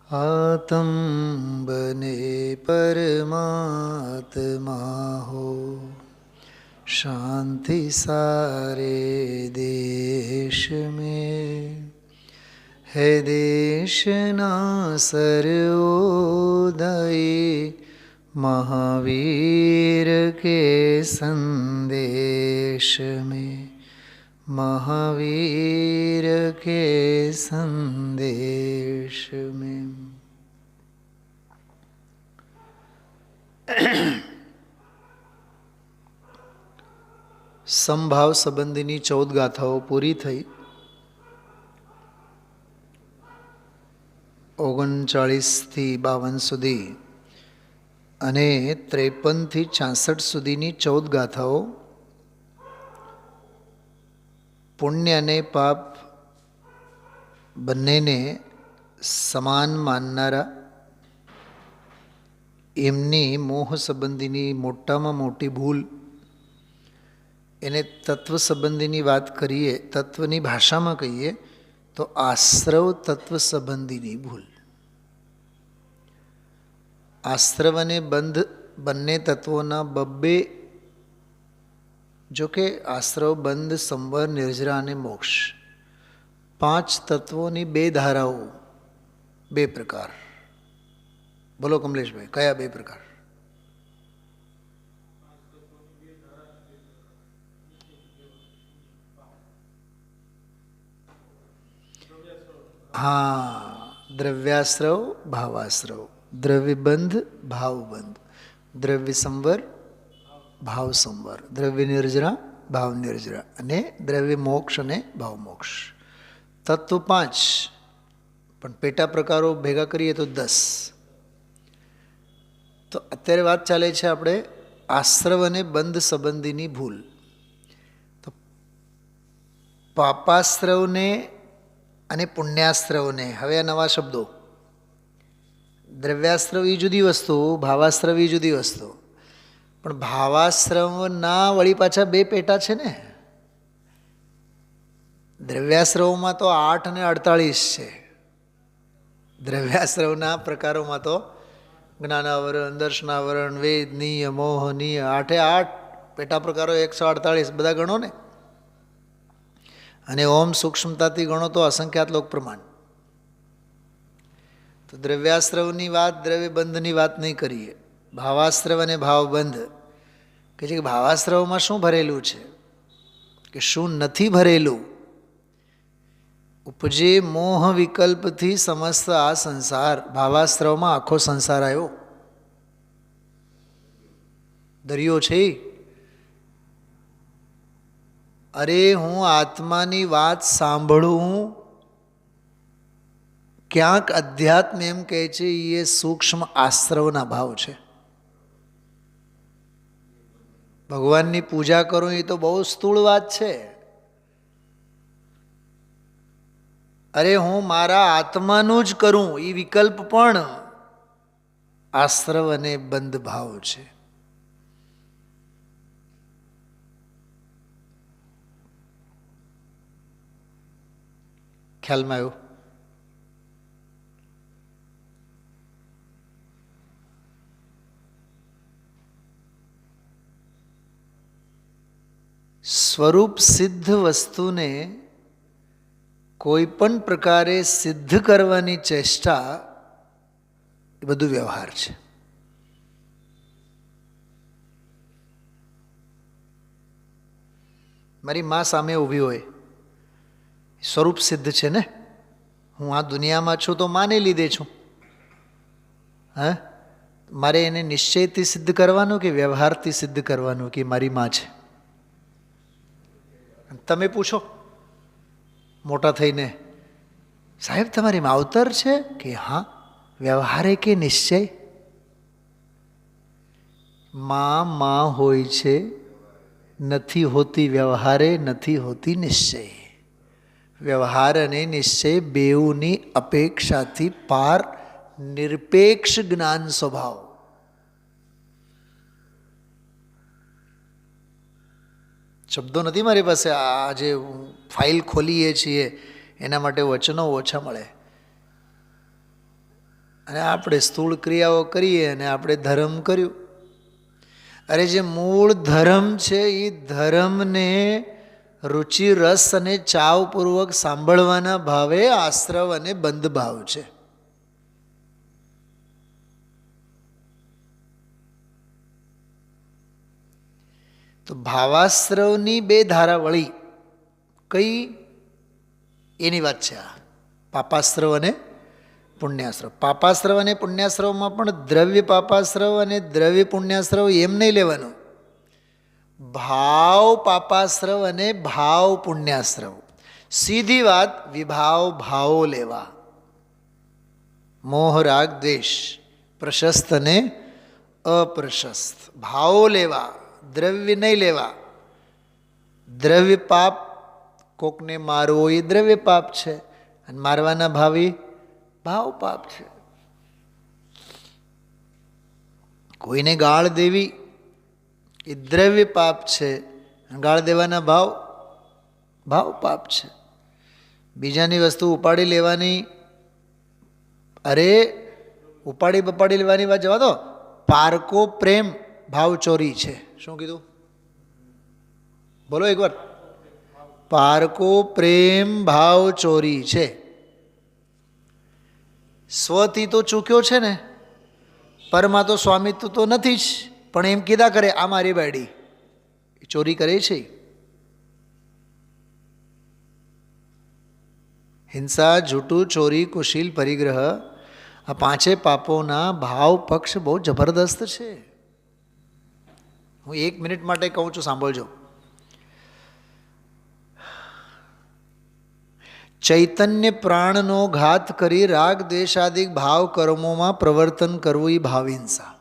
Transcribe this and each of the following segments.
आत्म बने परमात्मा हो, शांति सारे देश में है। देश ना सर्वोदय महावीर के संदेश में, महावीर के संदेश में। समभाव संबंधीनी 14 गाथाओं पूरी थई। 39 થી 52 સુધી અને 53 થી 66 સુધીની 14 ગાથાઓ પુણ્ય અને પાપ બંનેને સમાન માનનારા, એમની મોહ સંબંધીની મોટામાં મોટી ભૂલ, એને તત્વ સંબંધીની વાત કરીએ, તત્વની ભાષામાં કહીએ તો આશ્રવ તત્વ સંબંધીની ભૂલ. આશ્રવ અને બંધ બંને તત્વોના બબ્બે, જો કે આશ્રવ, બંધ, સંવર, નિર્જરા અને મોક્ષ, 5 તત્વોની 2 ધારાઓ, 2 પ્રકાર. બોલો કમલેશભાઈ, કયા 2 પ્રકાર? હા, દ્રવ્યાશ્રવ, ભાવાશ્રવ. દ્રવ્યબંધ, ભાવબંધ. દ્રવ્ય સંવર, ભાવ સંવર. દ્રવ્ય નિર્જરા, ભાવ નિર્જરા. અને દ્રવ્ય મોક્ષ અને ભાવ મોક્ષ. તત્વ 5, પણ પેટા પ્રકારો ભેગા કરીએ તો 10. તો અત્યારે વાત ચાલે છે આપણે આશ્રવ અને બંધ સંબંધીની ભૂલ. તો પાપાશ્રવને અને પુણ્યાશ્રવને, હવે આ નવા શબ્દો. દ્રવ્યાશ્રવ એ જુદી વસ્તુ, ભાવાશ્રવ એ જુદી વસ્તુ. પણ ભાવાશ્રવના વળી પાછા 2 પેટા છે ને. દ્રવ્યાશ્રવમાં તો 8 અને 48 છે. દ્રવ્યાશ્રવના પ્રકારોમાં તો જ્ઞાનાવરણ, દર્શનાવરણ, વેદ, નિય, મોહ, નિય, 8 પેટા પ્રકારો, 148 બધા ગણો ને. અને ઓમ સૂક્ષ્મતાથી ગણો તો અસંખ્યાત લોક પ્રમાણ. તો દ્રવ્યાશ્રવની વાત, દ્રવ્યબંધની વાત નહીં કરીએ. ભાવાશ્રવ અને ભાવબંધ કે છે કે ભાવાશ્રવમાં શું ભરેલું છે કે શું નથી ભરેલું. ઉપજે મોહ વિકલ્પથી સમસ્ત આ સંસાર. ભાવાશ્રવમાં આખો સંસાર આવ્યો. દરિયો છે. અરે હું આત્માની વાત સાંભળું, ક્યાંક અધ્યાત્મ એમ કહે છે એ સૂક્ષ્મ આશ્રવના ભાવ છે. ભગવાનની પૂજા કરું એ તો બહુ સ્થૂળ વાત છે. અરે હું મારા આત્માનું જ કરું એ વિકલ્પ પણ આશ્રવ અને બંધ ભાવ છે. ખ્યાલમાં આવ્યું? સ્વરૂપ સિદ્ધ વસ્તુને કોઈ પણ પ્રકારે સિદ્ધ કરવાની ચેષ્ટા, એ બધું વ્યવહાર છે. મારી મા સામે ઊભી હોય, સ્વરૂપ સિદ્ધ છે ને. હું આ દુનિયામાં છું તો માની લીધે છું. હા, મારે એને નિશ્ચયથી સિદ્ધ કરવાનું કે વ્યવહારથી સિદ્ધ કરવાનું કે મારી મા છે? તમે પૂછો મોટા થઈને, સાહેબ તમારી માવતર છે? કે હા. વ્યવહારે કે નિશ્ચય? માં હોય છે, નથી હોતી વ્યવહારે, નથી હોતી નિશ્ચય. વ્યવહાર અને નિશ્ચય બેઉની અપેક્ષાથી પાર નિરપેક્ષ જ્ઞાન સ્વભાવ. શબ્દો નથી મારી પાસે. આ જે ફાઇલ ખોલીએ છીએ એના માટે વચનો ઓછા મળે. અને આપણે સ્થૂળ ક્રિયાઓ કરીએ અને આપણે ધર્મ કર્યું. અરે જે મૂળ ધર્મ છે એ ધર્મને રુચિ રસ અને ચાવપૂર્વક સાંભળવાના ભાવે આશ્રવ અને બંધ ભાવ છે. તો ભાવાશ્રવની બે ધારા વળી કઈ એની વાત છે આ પાપાશ્રવ અને પુણ્યાશ્રવ. પાપાશ્રવ અને પુણ્યાશ્રવમાં પણ દ્રવ્ય પાપાશ્રવ અને દ્રવ્ય પુણ્યાશ્રવ એમ નહીં લેવાનું. ભાવ પાપાશ્રવ અને ભાવ પુણ્યાશ્રવ. સીધી વાત વિભાવ ભાવો લેવા. મોહ રાગ દ્વેષ પ્રશસ્ત અને અપ્રશસ્ત ભાવો લેવા, દ્રવ્ય નહીં લેવા. દ્રવ્ય પાપ, કોકને મારવો એ દ્રવ્ય પાપ છે અને મારવાના ભાવી ભાવ પાપ છે. કોઈને ગાળ દેવી એ દ્રવ્ય પાપ છે અને ગાળ દેવાના ભાવ ભાવ પાપ છે. બીજાની વસ્તુ ઉપાડી લેવાની, અરે ઉપાડી બપાડી લેવાની વાત જવા દો. પારકો પ્રેમ ભાવ ચોરી છે. શું કીધું? બોલો એકવાર. પારકો પ્રેમ ભાવ ચોરી છે. સ્વથી તો ચૂક્યો છે ને, પરમાં તો સ્વામિત્વ તો નથી જ, પણ એમ કીધા કરે આ મારી બાયડી, ચોરી કરે છે. હિંસા, જૂઠું, ચોરી, કુશીલ, પરિગ્રહ આ પાંચે પાપોના ભાવ પક્ષ બહુ જબરદસ્ત છે. હું 1 મિનિટ માટે કહું છું, સાંભળજો. ચૈતન્ય પ્રાણનો ઘાત કરી રાગ દ્વેષાદિક ભાવ કર્મોમાં પ્રવર્તન કરવું એ ભાવ હિંસા.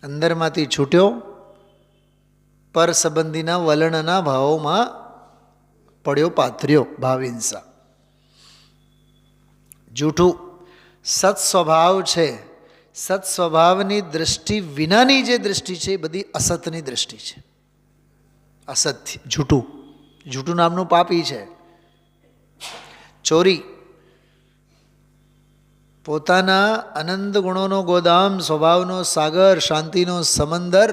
અંદરમાંથી છૂટ્યો, પર સંબંધીના વલણના ભાવોમાં પડ્યો પાથર્યો, ભાવ હિંસા. જૂઠું સત સ્વભાવ છે. સત સ્વભાવની દૃષ્ટિ વિનાની જે દૃષ્ટિ છે એ બધી અસતની દૃષ્ટિ છે. અસત્ય જૂઠું, જૂઠું નામનું પાપી છે. ચોરી પોતાના અનંત ગુણોનો ગોદામ, સ્વભાવનો સાગર, શાંતિનો સમંદર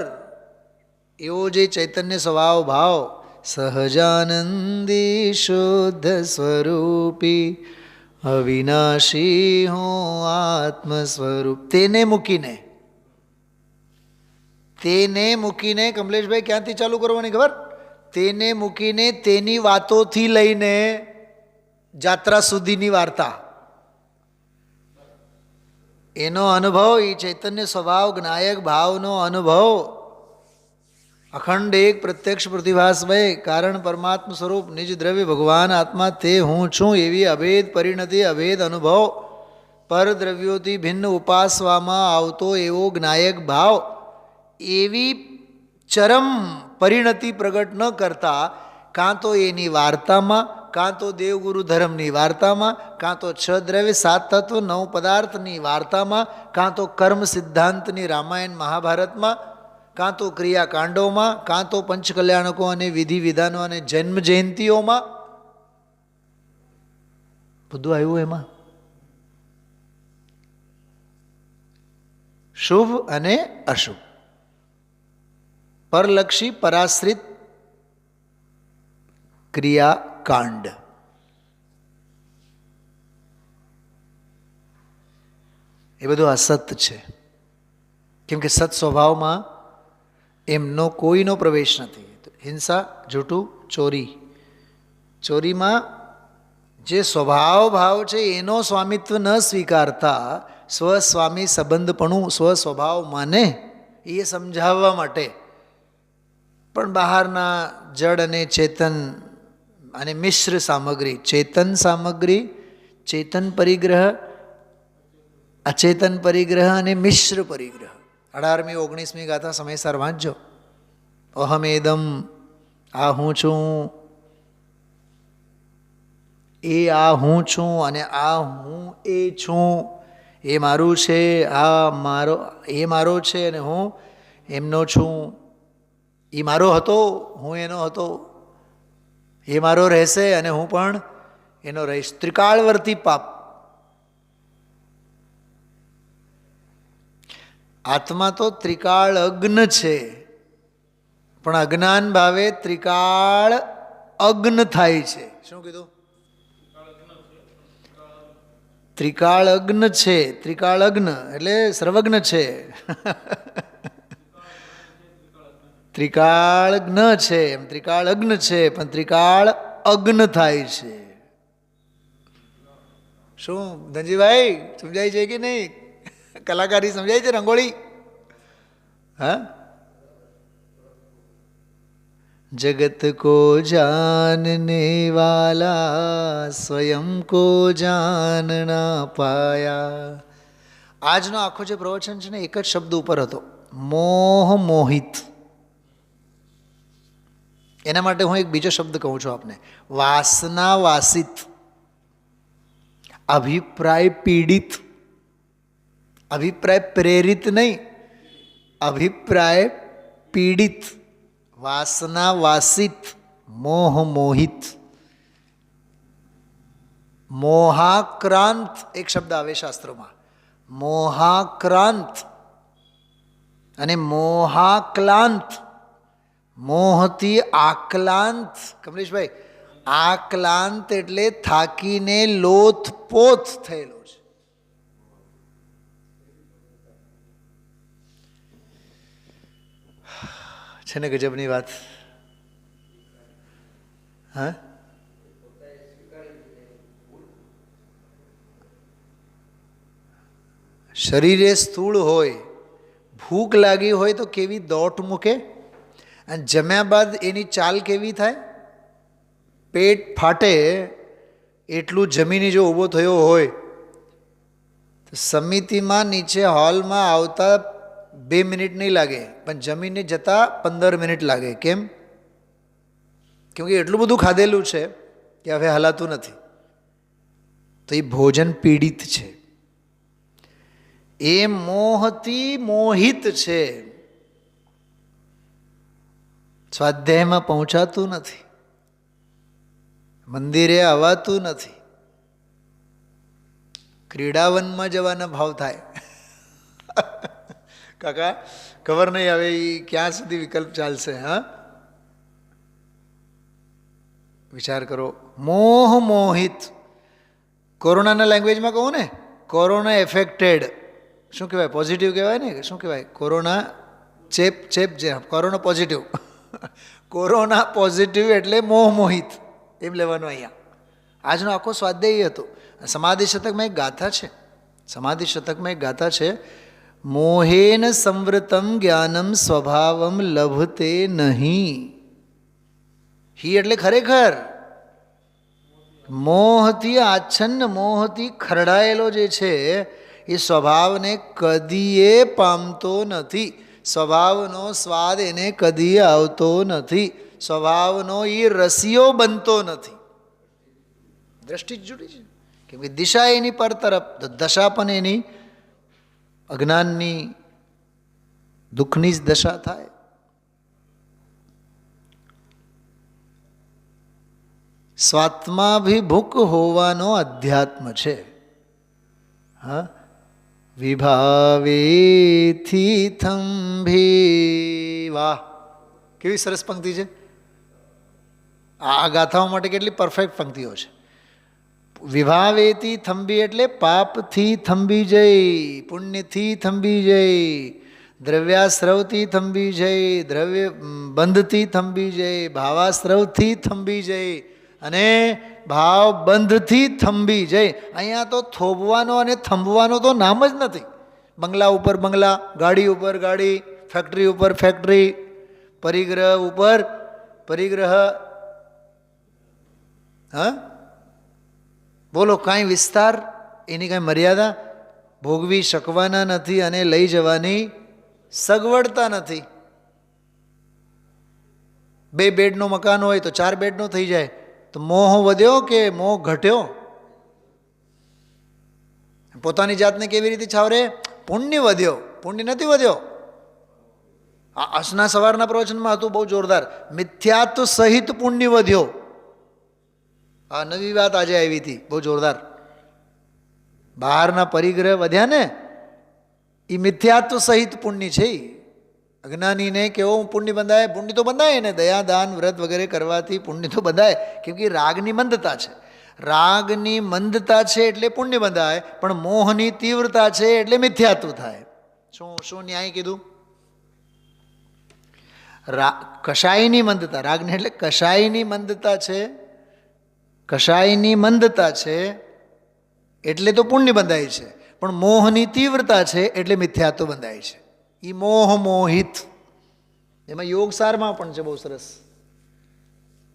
એવો જે ચૈતન્ય સ્વભાવ ભાવ સહજાનંદી શુદ્ધ સ્વરૂપી અવિનાશી હું આત્મ સ્વરૂપ, તેને મૂકીને કમલેશભાઈ ક્યાંથી ચાલુ કરવાની ખબર? તેને મૂકીને તેની વાતોથી લઈને જાત્રા સુધીની વાર્તા, એનો અનુભવ, એ ચૈતન્ય સ્વભાવ જ્ઞાયક ભાવનો અનુભવ, અખંડ એક પ્રત્યક્ષ પ્રતિભાસમય કારણ પરમાત્મ સ્વરૂપ નિજ દ્રવ્ય ભગવાન આત્મા તે હું છું એવી અભેદ પરિણતિ, અભેદ અનુભવ, પર દ્રવ્યોથી ભિન્ન ઉપાસવામાં આવતો એવો જ્ઞાયક ભાવ, એવી ચરમ પરિણતિ પ્રગટ ન કરતા કાં તો એની વાર્તામાં, કાં તો દેવગુરુ ધર્મની વાર્તામાં, કાં તો 6 દ્રવ્ય 7 તત્વ 9 પદાર્થની વાર્તામાં, કાં તો કર્મ સિદ્ધાંતની રામાયણ મહાભારતમાં, કાં તો ક્રિયાકાંડોમાં, કાં તો પંચકલ્યાણકો અને વિધિ વિધાનો અને જન્મ જયંતીઓમાં બધું આવ્યું. એમાં શુભ અને અશુભ, પરલક્ષી પરાશ્રિત ક્રિયાકાંડ. એ બધું અસત છે. કેમ કે સત સ્વભાવમાં એમનો કોઈનો પ્રવેશ નથી. હિંસા, જૂઠું, ચોરીમાં જે સ્વભાવ ભાવ છે એનો સ્વામિત્વ ન સ્વીકારતા સ્વસ્વામી સંબંધપણું સ્વસ્વભાવ માને એ સમજાવવા માટે પણ બહારના જડ અને ચેતન અને મિશ્ર સામગ્રી, ચેતન સામગ્રી, ચેતન પરિગ્રહ, અચેતન પરિગ્રહ અને મિશ્ર પરિગ્રહ. 18મી 19મી ગાથા સમયસર વાંચજો. અહમેદમ, આ હું છું, એ આ હું છું અને આ હું એ છું, એ મારું છે, એ મારો છે અને હું એમનો છું, એ મારો હતો, હું એનો હતો, એ મારો રહેશે અને હું પણ એનો રહીશ. ત્રિકાળવર્તી પાપ, આત્મા તો ત્રિકાળ અગ્ન છે, પણ અજ્ઞાન ભાવે ત્રિકાળ અગ્ન થાય છે. શું કીધું? ત્રિકાળ અગ્ન છે, ત્રિકાળ અગ્ન એટલે સર્વજ્ઞ છે. ત્રિકાળ જ્ઞ છે, એમ ત્રિકાળ અગ્ન છે, પણ ત્રિકાળ અગ્ન થાય છે. શું ધનજીભાઈ સમજાય છે કે નહીં? કલાકારી સમજાય છે? રંગોળી? હા. जगत को जानने वाला स्वयं को जानना पाया. આજનો આખો જે પ્રવચન છે ને એક જ શબ્દ ઉપર હતો, મોહ મોહિત. એના માટે હું એક બીજો શબ્દ કહું છું આપને, વાસના વાસિત, અભિપ્રાય પીડિત. અભિપ્રાય પ્રેરિત નહીં, અભિપ્રાય પીડિત, વાસના વાસિત, મોહ મોહિત. મોહાક્રાંત એક શબ્દ આવે શાસ્ત્રોમાં, મોહાક્રાંત અને મોહાક્લાંત. મોહથી આક્લાંત. કમલેશભાઈ, આક્લાંત એટલે થાકીને લોથપોથ થયેલો છે ને? ગજબની વાત. હા, શરીરે સ્થૂળ હોય, ભૂખ લાગી હોય તો કેવી દોટ મૂકે, અને જમ્યા બાદ એની ચાલ કેવી થાય? પેટ ફાટે એટલું જમીને જો ઊભો થયો હોય તો સમિતિમાં નીચે હોલમાં આવતા 2 મિનિટ નહીં લાગે, પણ જમીને જતાં 15 મિનિટ લાગે. કેમ? કેમ કે એટલું બધું ખાધેલું છે કે હવે હલાતું નથી. તો એ ભોજન પીડિત છે, એ મોહથી મોહિત છે. સ્વાધ્યાયમાં પહોંચાતું નથી, મંદિરે આવવાતું નથી, ક્રીડાવનમાં જવાના ભાવ થાય. કાકા ખબર નહીં હવે એ ક્યાં સુધી વિકલ્પ ચાલશે. હા, વિચાર કરો. મોહ મોહિત. કોરોનાના લેંગ્વેજમાં કહું ને, કોરોના એફેક્ટેડ. શું કહેવાય? પોઝિટિવ કહેવાય ને? શું કહેવાય? કોરોના ચેપ જે કોરોના પોઝિટિવ. કોરોના પોઝિટિવ એટલે મોહ મોહિત એમ લેવાનું. અહીંયા આજનો આખો સ્વાધ્યાય હતો. સમાધિ શતકમાં એક ગાથા છે, સમાધિ શતકમાં એક ગાથા છે, મોહેન સંવૃતમ જ્ઞાનમ સ્વભાવમ લભતે નહીં. હી એટલે ખરેખર મોહથી આચ્છન્ન, મોહથી ખરડાયેલો જે છે એ સ્વભાવને કદીએ પામતો નથી. સ્વભાવનો સ્વાદ એને કદીએ આવતો નથી. સ્વભાવનો એ રસિયો બનતો નથી. દ્રષ્ટિ જ જુદી છે. કેમ કે દિશા એની પર તરફ, તો દશા પણ એની અજ્ઞાનની દુઃખની જ દશા થાય. સ્વાત્માભિભુક હોવાનો અધ્યાત્મ છે. હા, વિભાવેથી થંભી. વાહ, કેવી સરસ પંક્તિ છે. આ ગાથાઓ માટે કેટલી પરફેક્ટ પંક્તિઓ છે. વિભાવેથી થંભી એટલે પાપથી થંભી જઈ, પુણ્યથી થંભી જઈ, દ્રવ્યાશ્રવથી થંભી જઈ, દ્રવ્ય બંધથી થંભી જઈ, ભાવાશ્રવથી થંભી જઈ અને ભાવ બંધથી થંભી જઈ. અહીંયા તો થોભવાનો અને થંભવાનો તો નામ જ નથી. બંગલા ઉપર બંગલા, ગાડી ઉપર ગાડી, ફેક્ટરી ઉપર ફેક્ટરી, પરિગ્રહ ઉપર પરિગ્રહ. હા, બોલો, કાંઈ વિસ્તાર, એની કાંઈ મર્યાદા? ભોગવી શકવાના નથી અને લઈ જવાની સગવડતા નથી. 2 બેડનું મકાન હોય તો 4 બેડનું થઈ જાય, તો મોહ વધ્યો કે મોહ ઘટ્યો? પોતાની જાતને કેવી રીતે છાવરે? પુણ્ય વધ્યો, પુણ્ય નથી વધ્યો. આ આજના સવારના પ્રવચનમાં હતું બહુ જોરદાર, મિથ્યાત્વ સહિત પુણ્ય વધ્યો. આ નવી વાત આજે આવી હતી, બહુ જોરદાર. બહારના પરિગ્રહ વધ્યા ને, એ મિથ્યાત્વ સહિત પુણ્ય છે. અજ્ઞાનીને કેવો પુણ્ય બંધાય? પુણ્ય તો બંધાય ને, દયા દાન વ્રત વગેરે કરવાથી પુણ્ય તો બંધાય, કેમ કે રાગની મંદતા છે. રાગની મંદતા છે એટલે પુણ્ય બંધાય, પણ મોહની તીવ્રતા છે એટલે મિથ્યાત્વ થાય. શું શું ન્યાય કીધું? કશાયની મંદતા, રાગને એટલે કશાયની મંદતા છે. કશાયની મંદતા છે એટલે તો પુણ્ય બંધાય છે, પણ મોહની તીવ્રતા છે એટલે મિથ્યાત્વ બંધાય છે. એ મોહ મોહિત. એમાં યોગસારમાં પણ છે બહુ સરસ.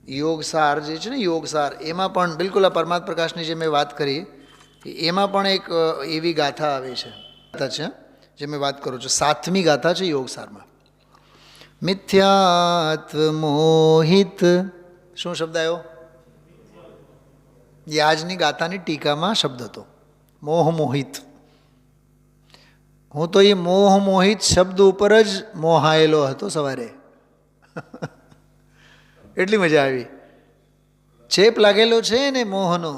યોગસાર જે છે ને, યોગસાર, એમાં પણ બિલકુલ આ પરમાત્મા પ્રકાશની જે મેં વાત કરી, એમાં પણ એક એવી ગાથા આવે છે જે મેં વાત કરું છું. 7મી ગાથા છે યોગસારમાં. મિથ્યાત્વ મોહિત. શું શબ્દ આવ્યો? એ આજની ગાથાની ટીકામાં શબ્દ હતો, મોહ મોહિત. હું તો એ મોહ મોહિત શબ્દ ઉપર જ મોહાયેલો હતો સવારે. એટલી મજા આવી. ચેપ લાગેલો છે ને મોહનો.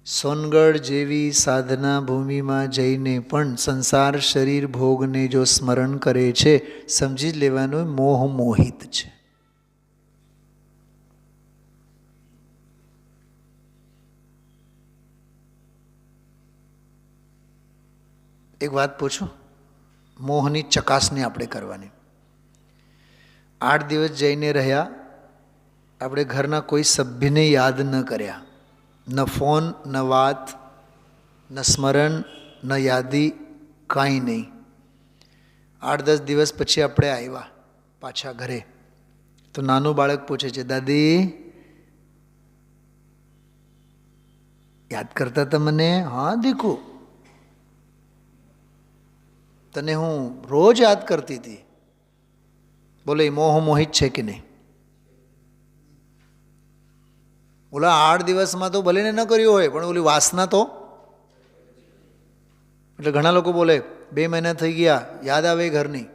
સોનગઢ જેવી સાધના ભૂમિમાં જઈને પણ સંસાર શરીર ભોગને જો સ્મરણ કરે છે, સમજી જ લેવાનું મોહ મોહિત છે. એક વાત પૂછું, મોહની ચકાસણી આપણે કરવાની. 8 દિવસ જઈને રહ્યા, આપણે ઘરના કોઈ સભ્યને યાદ ન કર્યા, ન ફોન, ન વાત, ન સ્મરણ, ન યાદી, કાંઈ નહીં. 8-10 દિવસ પછી આપણે આવ્યા પાછા ઘરે, તો નાનું બાળક પૂછે છે, દાદી યાદ કરતા હતા મને? હા દીકુ, તને હું રોજ યાદ કરતી હતી. બોલે એ મોહ મોહિત છે કે નહીં? ઓલા 8 દિવસમાં તો ભલે ને ન કર્યું હોય, પણ ઓલી વાસના તો. એટલે ઘણા લોકો બોલે 2 મહિના થઈ ગયા, યાદ આવે ઘરની.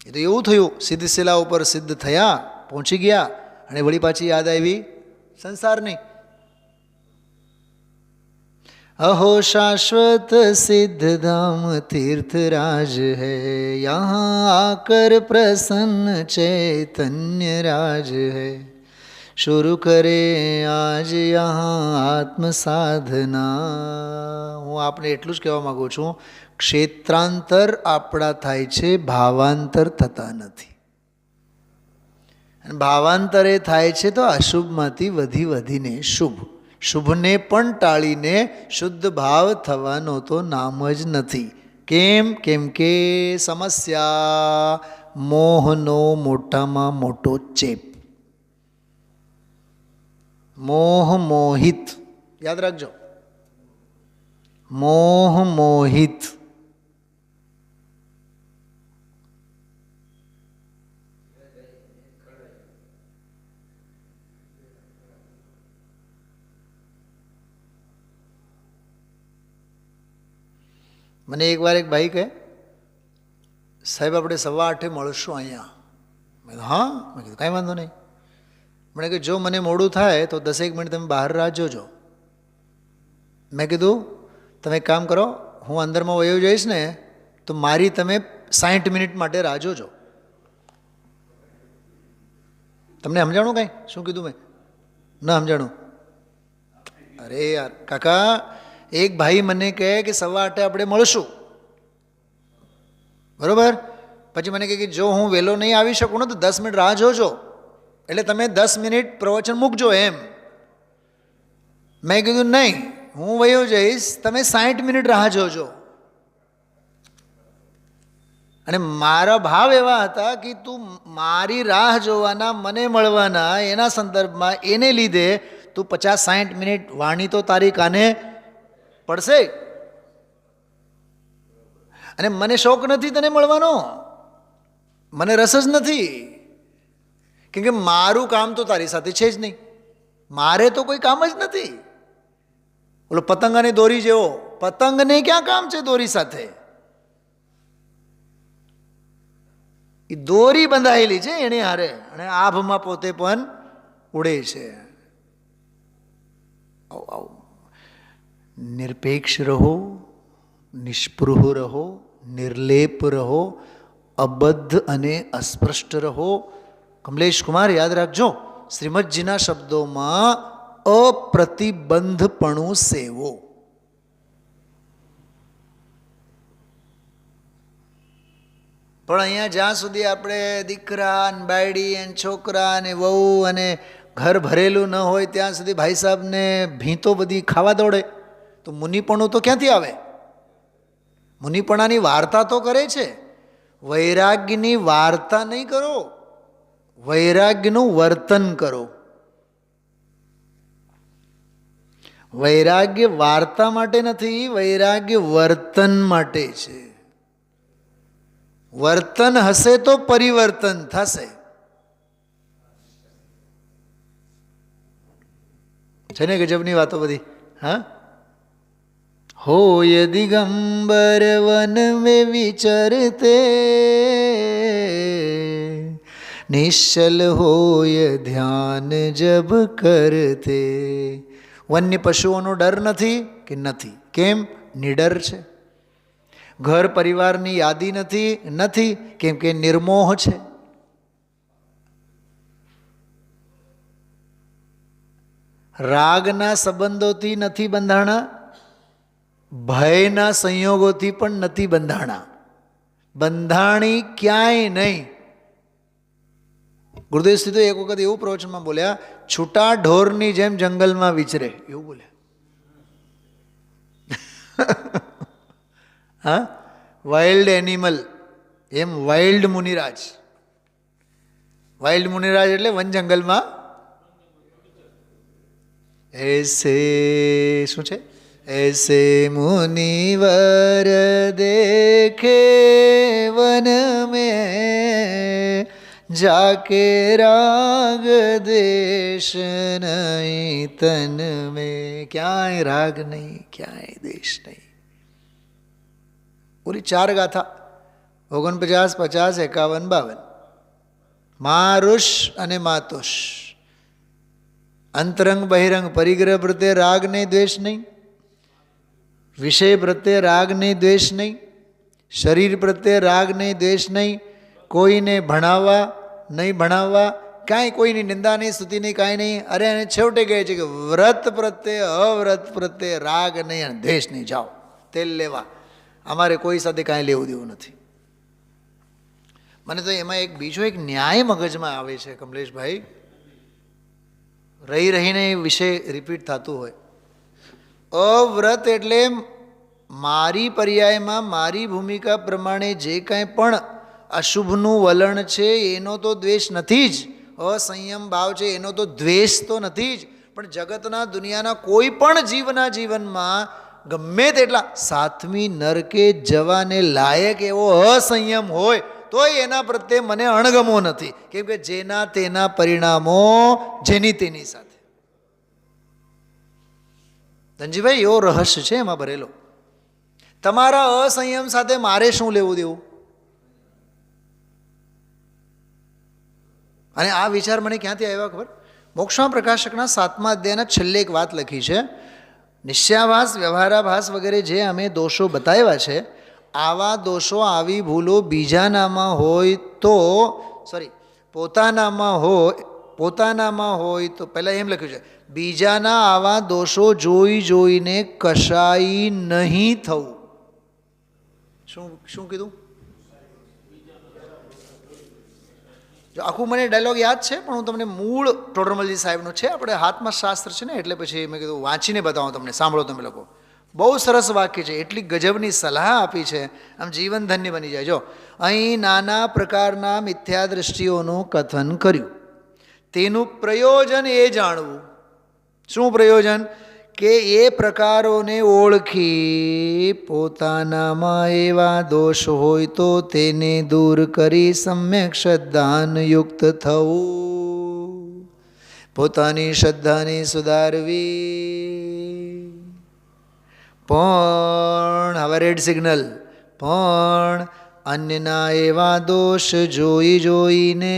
એ તો એવું થયું, સિદ્ધ શિલા ઉપર સિદ્ધ થયા, પહોંચી ગયા, અને વળી પાછી યાદ આવી સંસારની. અહો શાશ્વત સિદ્ધ ધામ તીર્થરાજ હૈ, યહાં આકર પ્રસન્ન ચૈતન્ય રાજ હૈ. શુરુ કરે આજ યહાં આત્મ સાધના. હું આપણે એટલું જ કહેવા માગું છું, ક્ષેત્રાંતર આપણા થાય છે, ભાવાંતર થતા નથી. અને ભાવાંતરે થાય છે તો અશુભમાંથી વધી વધીને શુભ. શુભને પણ ટાળીને શુદ્ધ ભાવ થવાનો તો નામ જ નથી. કેમ? કેમ કે સમસ્યા મોહનો મોટામાં મોટો ચેપ. મોહ મોહિત, યાદ રાખજો, મોહ મોહિત. મને એકવાર એક ભાઈ કહે, સાહેબ આપણે 8:15 મળશું અહીંયા. મેં કીધું હા. મેં કીધું કાંઈ વાંધો નહીં. મને કે જો મને મોડું થાય તો 10 મિનિટ તમે બહાર રાહ જોજો. મેં કીધું તમે એક કામ કરો, હું અંદરમાં વયો જઈશ ને તો મારી તમે 60 મિનિટ માટે રાહ જોજો. તમને સમજાણું કાંઈ? શું કીધું મેં? ન સમજાણું? અરે યાર કાકા, એક ભાઈ મને કહે કે 8:15 આપણે મળશું, બરાબર? પછી મને કહે કે જો હું વહેલો નહીં આવી શકું ને તો 10 મિનિટ રાહ જોજો, એટલે તમે 10 મિનિટ પ્રવચન મૂકજો એમ. મેં કીધું નહીં, હું વયો જઈશ, તમે 60 મિનિટ રાહ જોજો. અને મારા ભાવ એવા હતા કે તું મારી રાહ જોવાના, મને મળવાના, એના સંદર્ભમાં એને લીધે તું 50-60 મિનિટ વાણી તો તારી કાને પડશે. અને મને શોખ નથી તને મળવાનો, મને રસ જ નથી, કેમ કે મારું કામ તો તારી સાથે છે જ નહીં. મારે તો કોઈ કામ જ નથી. ઓલો પતંગ અને દોરી જેવો, પતંગને ક્યાં કામ છે દોરી સાથે? એ દોરી બંધાયેલી છે એની હારે, અને આભમાં પોતે પણ ઉડે છે. નિરપેક્ષ રહો, નિષ્પૃહ રહો, નિર્લેપ રહો, અબદ્ધ અને અસ્પષ્ટ રહો. કમલેશ કુમાર યાદ રાખજો, શ્રીમદજીના શબ્દોમાં અપ્રતિબંધપણું સેવો. પણ અહીંયા જ્યાં સુધી આપણે દીકરા ને બાયડી અને છોકરા ને વહુ અને ઘર ભરેલું ન હોય ત્યાં સુધી ભાઈ સાહેબને ભીંતો બધી ખાવા દોડે તો મુનિપણું તો ક્યાંથી આવે? મુનિપણાની વાર્તા તો કરે છે, વૈરાગ્યની વાર્તા નહીં કરો, વૈરાગ્યનું વર્તન કરો. વૈરાગ્ય વાર્તા માટે નથી, વૈરાગ્ય વર્તન માટે છે. વર્તન હશે તો પરિવર્તન થશે. છે ને ગજબની વાતો બધી. હા, હોય દિગંબર વન में વિચરતે, નિશ્ચલ હોય ધ્યાન જબ કરતે. વન્ય પશુઓનો ડર નથી કે નથી? કેમ? નિડર છે. ઘર પરિવારની યાદી નથી કેમ કે નિર્મોહ છે. રાગના સંબંધોથી નથી બંધાણા, ભયના સંયોગોથી પણ નથી બંધાણા. બંધાણી ક્યાંય નહીં. ગુરુદેવ શ્રી તો એક વખત એવું પ્રવચનમાં બોલ્યા, છૂટા ઢોરની જેમ જંગલમાં વિચરે, એવું બોલ્યા. હા, વાઇલ્ડ એનિમલ, એમ વાઇલ્ડ મુનિરાજ. વાઇલ્ડ મુનિરાજ એટલે વન જંગલમાં. એસે શું છે? એસે મુનિવર દેખે વન મેં જાકે રાગ દેશ નહીં તન મેં. ક્યાંય રાગ નહીં, ક્યાંય દેશ નહીં. પૂરી 4 ગાથા 49, 50, 51, 52. મારુષ અને માતુષ. અંતરંગ બહિરંગ પરિગ્રહ પ્રત્યે રાગ નહીં, દ્વેષ નહીં. વિષય પ્રત્યે રાગ નહીં, દ્વેષ નહીં. શરીર પ્રત્યે રાગ નહીં, દ્વેષ નહીં. કોઈને ભણાવવા નહીં, ભણાવવા કાંઈ, કોઈની નિંદા નહીં, સ્તુતિ નહીં, કાંઈ નહીં. અરે અને છેવટે કહે છે કે વ્રત પ્રત્યે અવ્રત પ્રત્યે રાગ નહીં અને દ્વેષ નહીં. જાઓ તેલ લેવા, અમારે કોઈ સાથે કાંઈ લેવું દેવું નથી. મને તો એમાં એક બીજો એક ન્યાય મગજમાં આવે છે કમલેશભાઈ, રહી રહીને એ વિષય રિપીટ થતું હોય. અવ્રત એટલે મારી પર્યાયમાં મારી ભૂમિકા પ્રમાણે જે કાંઈ પણ અશુભનું વલણ છે એનો તો દ્વેષ નથી જ, અસંયમ ભાવ છે એનો તો દ્વેષ તો નથી જ. પણ જગતના દુનિયાના કોઈ પણ જીવના જીવનમાં ગમે તેટલા 7મી નરકે જવાને લાયક એવો અસંયમ હોય તોય એના પ્રત્યે મને અણગમો નથી, કેમ કે જેના તેના પરિણામો જેની તેની સાથે. ધનજીભાઈ એવો રહસ્ય છે એમાં ભરેલો. તમારા અસંયમ સાથે મારે શું લેવું દેવું? અને આ વિચાર મને ક્યાંથી આવ્યા ખબર? મોક્ષમાં પ્રકાશકના 7મા અધ્યાયના છેલ્લે એક વાત લખી છે, નિશ્ચયાભાસ, વ્યવહારાભાસ વગેરે જે અમે દોષો બતાવ્યા છે, આવા દોષો, આવી ભૂલો બીજાનામાં હોય તો પોતાનામાં હોય તો પહેલાં એમ લખ્યું છે, બીજાના આવા દોષો જોઈને કશાઈ નહીં થવું. શું કીધું? જો આખું મને ડાયલોગ યાદ છે પણ હું તમને મૂળ ટોડરમલજી સાહેબનો છે, આપણે હાથમાં શાસ્ત્ર છે ને એટલે પછી મેં કીધું વાંચીને બતાવો તમને, સાંભળો તમે લોકો. બહુ સરસ વાક્ય છે, એટલી ગજબની સલાહ આપી છે, આમ જીવન ધન્ય બની જાય. જો અહીં નાના પ્રકારના મિથ્યા દ્રષ્ટિઓનું કથન કર્યું, તેનું પ્રયોજન એ જાણવું. શું પ્રયોજન? કે એ પ્રકારોને ઓળખી પોતાનામાં એવા દોષ હોય તો તેને દૂર કરી સમ્યક શ્રદ્ધાનયુક્ત થવું, પોતાની શ્રદ્ધાને સુધારવી. પણ હવે રેડ સિગ્નલ, પણ અન્યના એવા દોષ જોઈ જોઈને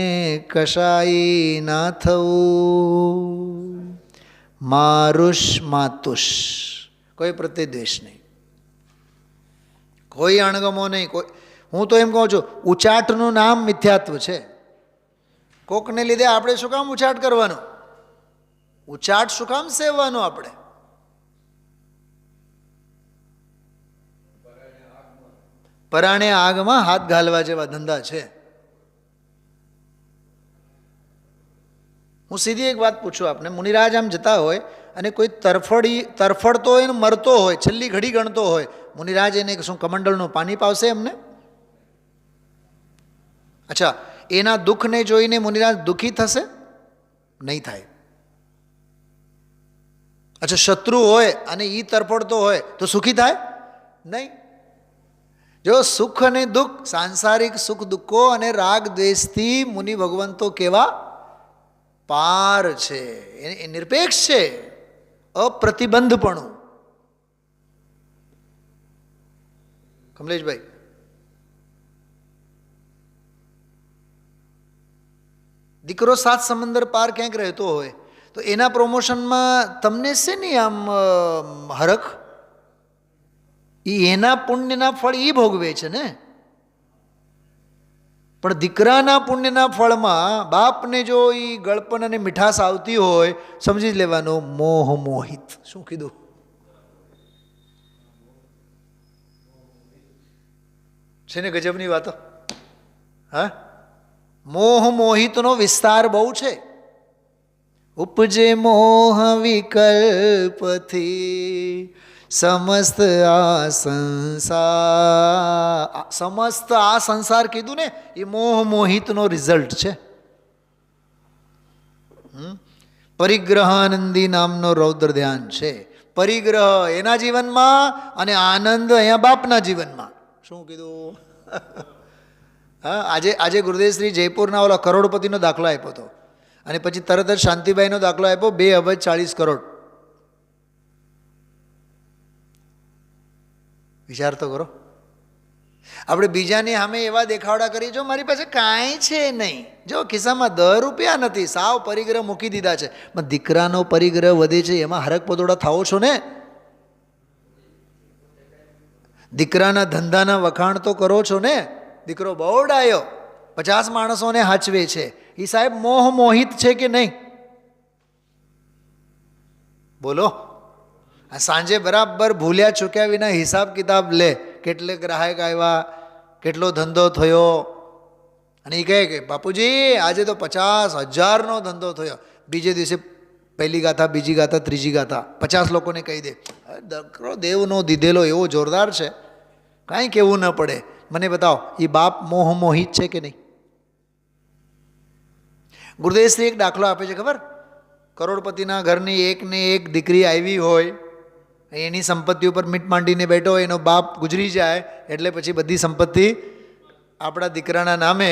કશાય ના થવું. મારુષ માતુષ, કોઈ પ્રત્યે દ્વેષ નહીં, કોઈ અણગમો નહીં. કોઈ, હું તો એમ કહું છું, ઉચાટનું નામ મિથ્યાત્વ છે. કોકને લીધે આપણે શું કામ ઉચાટ કરવાનો? ઉચાટ શું કામ સેવવાનો? આપણે પરાણે આગમાં હાથ ઘાલવા જેવા ધંધા છે. હું સીધી એક વાત પૂછું આપને. મુનિરાજ આમ જતા હોય અને કોઈ તરફડતો હોય ને મરતો હોય, છેલ્લી ઘડી ગણતો હોય, મુનિરાજ એને શું કમંડળનું પાણી પાવશે એમને? અચ્છા, એના દુઃખને જોઈને મુનિરાજ દુઃખી થશે? નહીં થાય. અચ્છા, શત્રુ હોય અને એ તરફડતો હોય તો સુખી થાય? નહીં. જો સુખ અને દુઃખ, સાંસારિક સુખ દુઃખો અને રાગ દ્વેષથી મુનિ ભગવંતો કેવા પાર છે, એ નિરપેક્ષ છે, અપ્રતિબંધપણું. કમલેશભાઈ, દીકરો સાત સમંદર પાર ક્યાંક રહેતો હોય તો એના પ્રમોશનમાં તમને છે નહીં આમ હરખ? એના પુણ્યના ફળ એ ભોગવે છે ને. પણ દીકરાના પુણ્યના ફળમાં બાપને જો એ ગળપણ અને મીઠાશ આવતી હોય, સમજી જ લેવાનું મોહ મોહિત. શું કીધું? છે ને ગજબની વાતો. હા, મોહ મોહિતનો વિસ્તાર બહુ છે. ઉપજે મોહ વિકલ્પથી સમસ્ત આ સંસાર કીધું ને, એ મોહ મોહિતનો રિઝલ્ટ છે. પરિગ્રહાનંદી નામનો રૌદ્ર ધ્યાન છે. પરિગ્રહ એના જીવનમાં અને આનંદ અહીંયા બાપના જીવનમાં. શું કીધું? હા, આજે ગુરુદેવશ્રી જયપુરના ઓલા કરોડપતિનો દાખલો આપ્યો હતો અને પછી તરત જ શાંતિબાઈનો દાખલો આપ્યો 2,40,00,000,000. વિચાર તો કરો. આપણે બીજાની સામે એવા દેખાવડા કરીએ, જો મારી પાસે કાંઈ છે નહીં, જો ખિસ્સામાં 10 રૂપિયા નથી, સાવ પરિગ્રહ મૂકી દીધા છે. પણ દીકરાનો પરિગ્રહ વધે છે, એમાં હરક પદોડા થાવો છો ને. દીકરાના ધંધાના વખાણ તો કરો છો ને. દીકરો બહુ ડાયો, 50 માણસોને હાચવે છે, એ સાહેબ મોહ મોહિત છે કે નહીં? બોલો. આ સાંજે બરાબર ભૂલ્યા ચૂક્યા વિના હિસાબ કિતાબ લે, કેટલે ગ્રાહક આવ્યા, કેટલો ધંધો થયો, અને એ કહે કે બાપુજી આજે તો 50,000નો ધંધો થયો. બીજે દિવસે પહેલી ગાથા, બીજી ગાથા, ત્રીજી ગાથા 50 લોકોને કહી દે, દીકરો દેવનો દીધેલો એવો જોરદાર છે, કાંઈ કહેવું ન પડે. મને બતાવો, એ બાપ મોહ મોહિત છે કે નહીં? ગુરુદેવશ્રી એક દાખલો આપે છે, ખબર? કરોડપતિના ઘરની એકને એક દીકરી આવી હોય, એની સંપત્તિ ઉપર મીટ માંડીને બેઠો હોય, એનો બાપ ગુજરી જાય એટલે પછી બધી સંપત્તિ આપણા દીકરાના નામે,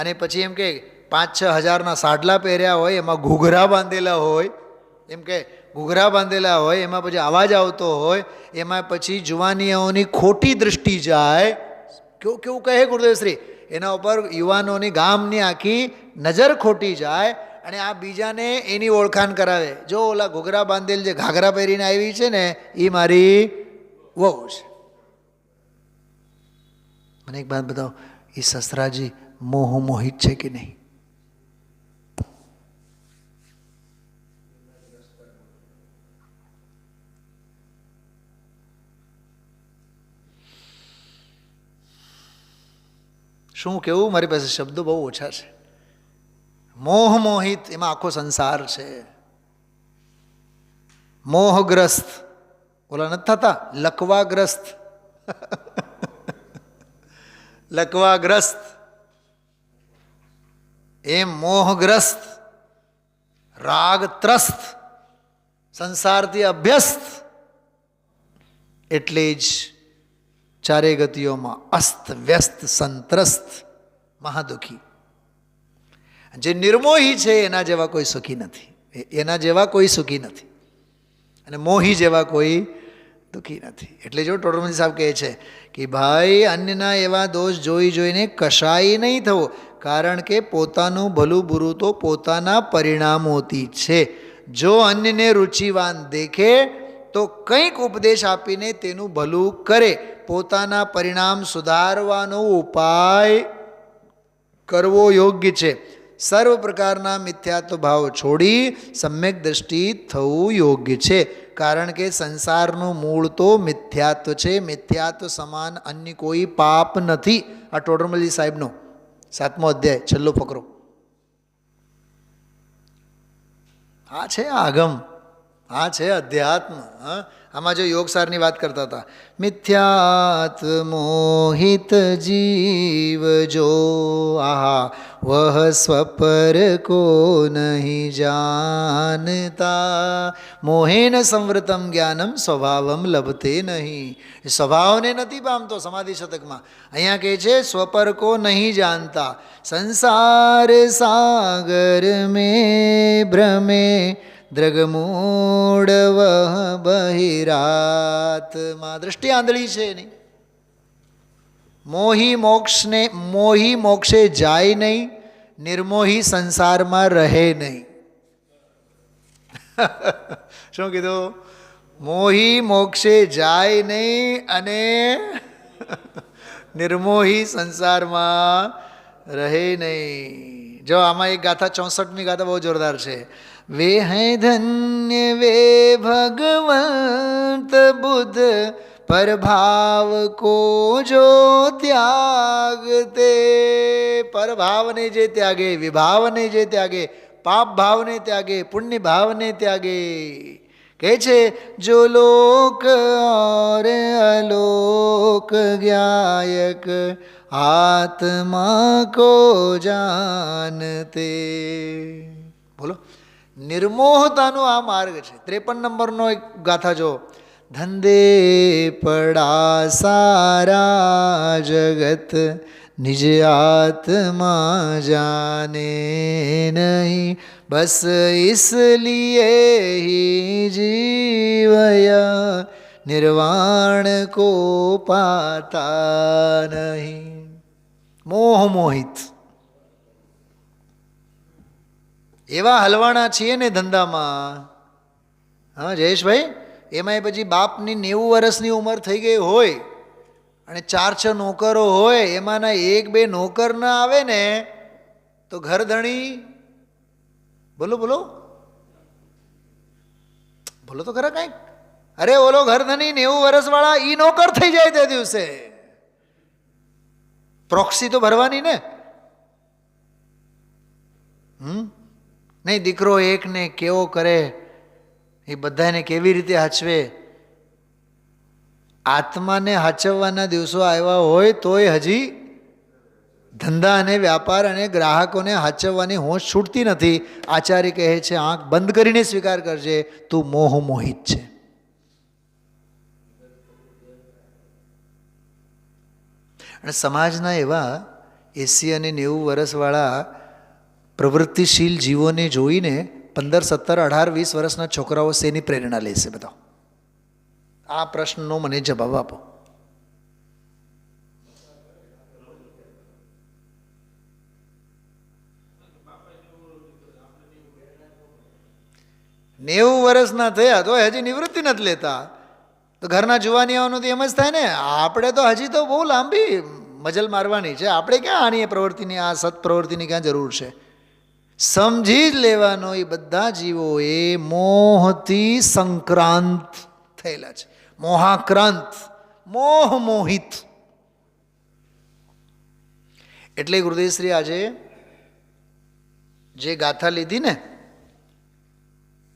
અને પછી એમ કે 5-6 હજારના સાડલા પહેર્યા હોય, એમાં ઘૂઘરા બાંધેલા હોય, એમ કે ઘૂઘરા બાંધેલા હોય, એમાં પછી અવાજ આવતો હોય, એમાં પછી જુવાનીઓની ખોટી દૃષ્ટિ જાય. કેવું કહે ગુરુદેવશ્રી? એના ઉપર યુવાનોની ગામની આખી નજર ખોટી જાય, અને આ બીજાને એની ઓળખાણ કરાવે, જો ઓલા ઘૂઘરા બાંધેલ જે ઘાઘરા પહેરીને આવી છે ને, એ મારી વહુ છે. મને એક વાત બતાવો, એ સસરાજી મોહ મોહિત છે કે નહીં? શું કેવું? મારી પાસે શબ્દો બહુ ઓછા છે. મોહ મોહિત, એમાં આખો સંસાર છે. મોહગ્રસ્ત, ઓલા નથી થતા લકવાગ્રસ્ત. લકવાગ્રસ્ત, એમ મોહગ્રસ્ત, રાગત્રસ્ત, સંસારથી અભ્યસ્ત, એટલે જ ચારે ગતિઓમાં અસ્ત વ્યસ્ત સંત્રસ્ત મહાદુખી. જે નિર્મોહી છે એના જેવા કોઈ સુખી નથી, એના જેવા કોઈ સુખી નથી, અને મોહી જેવા કોઈ દુઃખી નથી. એટલે જો ટોડરમલ સાહેબ કહે છે કે ભાઈ અન્યના એવા દોષ જોઈ જોઈને કશાય નહીં થવું, કારણ કે પોતાનું ભલું બુરું તો પોતાના પરિણામોથી છે. જો અન્યને રુચિવાન દેખે તો કંઈક ઉપદેશ આપીને તેનું ભલું કરે, પોતાના પરિણામ સુધારવાનો ઉપાય કરવો યોગ્ય છે. સર્વ પ્રકારના મિથ્યાત્વ ભાવ છોડી સમ્યક દ્રષ્ટિ થવું યોગ્ય છે, કારણ કે સંસારનું મૂળ તો મિથ્યાત્વ છે. મિથ્યાત્વ સમાન અન્ય કોઈ પાપ નથી. આ ટોડરમલજી સાહેબનો 7મો અધ્યાય છેલ્લો ફકરો. આ છે આગમ, આ છે અધ્યાત્મ. હા, આમાં જો યોગસારની વાત કરતા હતા, મિથ્યાત્વ મોહિત જીવ જો આહા વહ સ્વપર કો નહીં જાનતા, મોહેન સંવૃતમ જ્ઞાનમ સ્વભાવમ લભતે નહીં. સ્વભાવને નથી પામતો સમાધિ શતકમાં. અહીંયા કહે છે સ્વપર કો નહીં જાનતા, સંસાર સાગર મેં ભ્રમે દ્રગમૂળ વહ બહિરાત્મા. દૃષ્ટિ આંધળી છે નહીં. મોહી મોક્ષે જાય નહીં, નિર્મોહી સંસારમાં રહે નહીં. શું કીધું? મોહી મોક્ષે જાય નહીં અને નિર્મોહી સંસારમાં રહે નહીં. જો આમાં એક ગાથા 64મી ગાથા બહુ જોરદાર છે. वे हैं धन्य वे भगवंत बुद्ध पर भाव को जो त्यागते. पर भावने जे त्यागे, विभावने जे त्यागे, पाप भावने त्यागे, पुण्य भावने त्यागे. કહે છે જો લોક और अलोक ज्ञायक आत्मा को जानते. બોલો, નિર્મોહતાનો આ માર્ગ છે. 53 નંબરનો એક ગાથા જો, ધંધે પડા સારા જગત નિજ આત્મા જાને નહીં, બસ ઇસલિએ હી જીવયા નિર્વાણ કો પાતા નહીં. મોહ મોહિત એવા હલવાણા છીએ ને ધંધામાં. હા જયેશભાઈ, એમાંય પછી બાપની 90 વર્ષની ઉંમર થઈ ગઈ હોય અને 4-6 નોકરો હોય, એમાંના 1-2 નોકર ના આવે ને તો ઘરધણી બોલો બોલો બોલો તો ખરા કંઈક. અરે ઓલો ઘરધણી 90 વર્ષવાળા ઈ નોકર થઈ જાય તે દિવસે. પ્રોક્સી તો ભરવાની ને. નહીં, દીકરો એકને કેવો કરે, એ બધાને કેવી રીતે હાચવે. આત્માને હાચવવાના દિવસો આવ્યા હોય તોય હજી ધંધા અને વ્યાપાર અને ગ્રાહકોને હાચવવાની હોશ છૂટતી નથી. આચાર્ય કહે છે આંખ બંધ કરીને સ્વીકાર કરજે, તું મોહ મોહિત છે. અને સમાજના એવા 80 અને 90 વર્ષવાળા પ્રવૃત્તિશીલ જીવોને જોઈને 15, 17, 18, 20 વર્ષના છોકરાઓ શેની પ્રેરણા લેશે? બતાવો. આ પ્રશ્નનો મને જવાબ આપો. નેવું વર્ષના થયા તો હજી નિવૃત્તિ નથી લેતા, તો ઘરના જુવાનીઓનું તો એમ જ થાય ને. આપણે તો હજી તો બહુ લાંબી મજલ મારવાની છે. આપણે ક્યાં આની પ્રવૃત્તિની, આ સત્પ્રવૃત્તિની ક્યાં જરૂર છે? સમજી જ લેવાનો એ બધા જીવો એ મોહથી સંક્રાંત થયેલા છે. મોહાક્રાંત, મોહ મોહિત. એટલે ગુરુદેવશ્રી આજે જે ગાથા લીધી ને,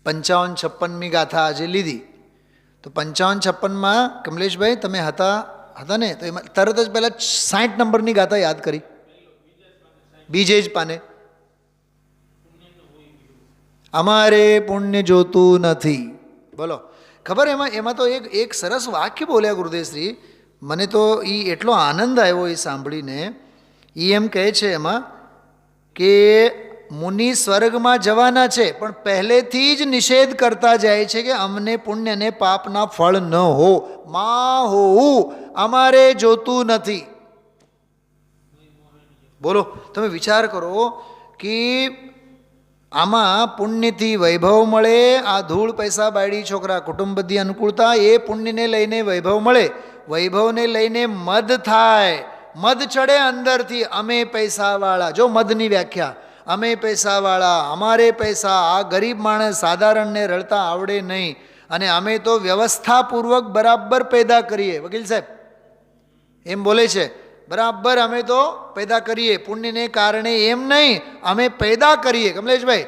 55-56મી ગાથા આજે લીધી, તો 55-56માં કમલેશભાઈ તમે હતા ને, તો એમાં તરત જ પહેલાં 60 નંબરની ગાથા યાદ કરી, બીજે જ પાને. અમારે પુણ્ય જોતું નથી. બોલો, ખબર એમાં તો એક સરસ વાક્ય બોલ્યા ગુરુદેવશ્રી. મને તો એ એટલો આનંદ આવ્યો એ સાંભળીને. એ એમ કહે છે એમાં કે મુનિ સ્વર્ગમાં જવાના છે, પણ પહેલેથી જ નિષેધ કરતા જાય છે કે અમને પુણ્ય અને પાપના ફળ ન હો, માં હોવું અમારે જોતું નથી. બોલો, તમે વિચાર કરો કે આમાં પુણ્યથી વૈભવ મળે, આ ધૂળ પૈસા બાયડી છોકરા કુટુંબ બધી અનુકૂળતા, એ પુણ્યને લઈને વૈભવ મળે, વૈભવને લઈને મદ થાય, મદ ચડે અંદરથી, અમે પૈસાવાળા. જો મદની વ્યાખ્યા, અમે પૈસાવાળા, અમારે પૈસા. આ ગરીબ માણસ સાધારણને રડતા આવડે નહીં, અને અમે તો વ્યવસ્થાપૂર્વક બરાબર પેદા કરીએ. વકીલ સાહેબ એમ બોલે છે, બરાબર અમે તો પેદા કરીએ, પુણ્યને કારણે એમ નહીં, અમે પેદા કરીએ. કમલેશભાઈ,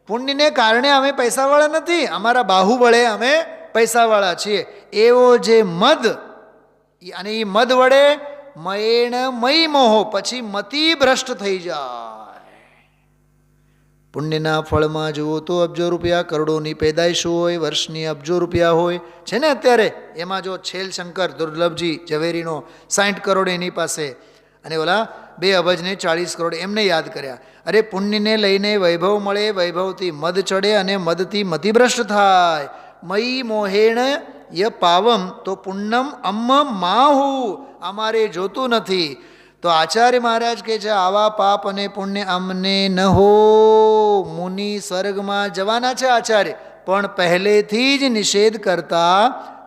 પુણ્યને કારણે અમે પૈસાવાળા નથી, અમારા બાહુબળે અમે પૈસાવાળા છીએ. એવો જે મદ, અને એ મદ વડે મયેણ મય મોહો, પછી મતિ ભ્રષ્ટ થઈ જાય. પુણ્યના ફળમાં જુઓ તો અબજો રૂપિયા, કરોડોની પેદાઈશ હોય, વર્ષની અબજો રૂપિયા હોય છે ને અત્યારે. એમાં જો છેલ શંકર દુર્લભજી ઝવેરીનો 60 કરોડ એની પાસે, અને ઓલા 2 અબજ ને 40 કરોડ એમને યાદ કર્યા. અરે પુણ્યને લઈને વૈભવ મળે, વૈભવથી મદ ચડે, અને મદથી મતિભ્રષ્ટ થાય. મયી મોહેણ ય પાવમ તો પુણ્યમ અમ્મ માહુ, અમારે જોતું નથી. તો આચાર્ય મહારાજ કહે છે, આવા પાપ અને પુણ્ય અમને ન હો. મુનિ સ્વર્ગમાં જવાના છે આચાર્ય, પણ પહેલેથી જ નિષેધ કરતા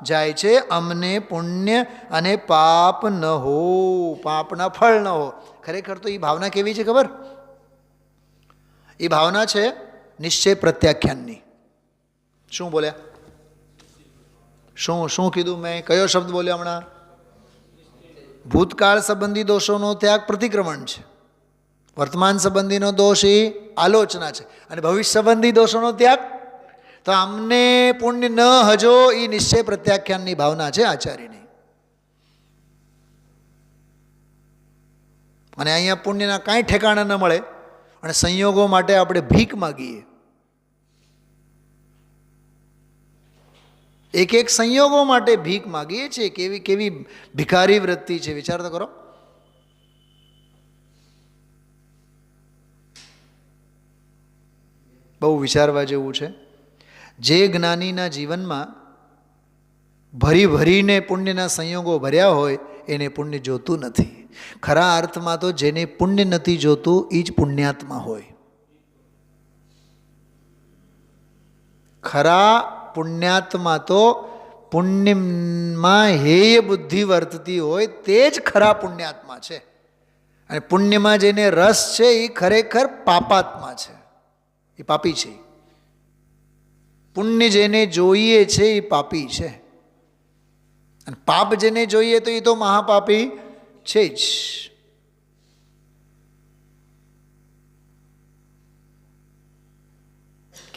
જાય છે, અમને પુણ્ય અને પાપ ન હો, પાપના ફળ ન હો. ખરેખર તો એ ભાવના કેવી છે ખબર? એ ભાવના છે નિશ્ચય પ્રત્યાખ્યાનની. શું બોલ્યા? શું કીધું મેં? કયો શબ્દ બોલ્યો હમણાં? ભૂતકાળ સંબંધી દોષોનો ત્યાગ પ્રતિક્રમણ છે, વર્તમાન સંબંધીનો દોષ એ આલોચના છે, અને ભવિષ્ય સંબંધી દોષોનો ત્યાગ તો અમને પુણ્ય ન હજો, એ નિશ્ચય પ્રત્યાખ્યાનની ભાવના છે આચાર્યની. અને અહીંયા પુણ્યના કાંઈ ઠેકાણા ન મળે, અને સંયોગો માટે આપણે ભીખ માગીએ. એક એક સંયોગો માટે ભીખ માગીએ છીએ. કેવી કેવી ભિખારી વૃત્તિ છે, વિચાર તો કરો. બહુ વિચારવા જેવું છે. જે જ્ઞાનીના જીવનમાં ભરી ભરીને પુણ્યના સંયોગો ભર્યા હોય એને પુણ્ય જોતું નથી. ખરા અર્થમાં તો જેને પુણ્ય નથી જોતું એ જ પુણ્યાત્મા હોય. ખરા પુણ્યાત્મા તો પુણ્યમાં હેય બુદ્ધિ વર્તતી હોય તે જ ખરા પુણ્યાત્મા છે. અને પુણ્યમાં જેને રસ છે એ ખરેખર પાપાત્મા છે, એ પાપી છે. પુણ્ય જેને જોઈએ છે એ પાપી છે, અને પાપ જેને જોઈએ તો એ તો મહાપાપી છે જ.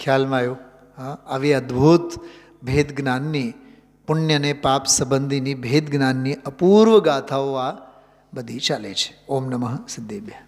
ખ્યાલમાં આવ્યું? હા, આવી અદ્ભુત ભેદ જ્ઞાનની, પુણ્ય અને પાપ સંબંધીની ભેદ જ્ઞાનની અપૂર્વ ગાથાઓ આ બધી ચાલે છે. ઓમ નમઃ સિદ્ધેભ્યઃ.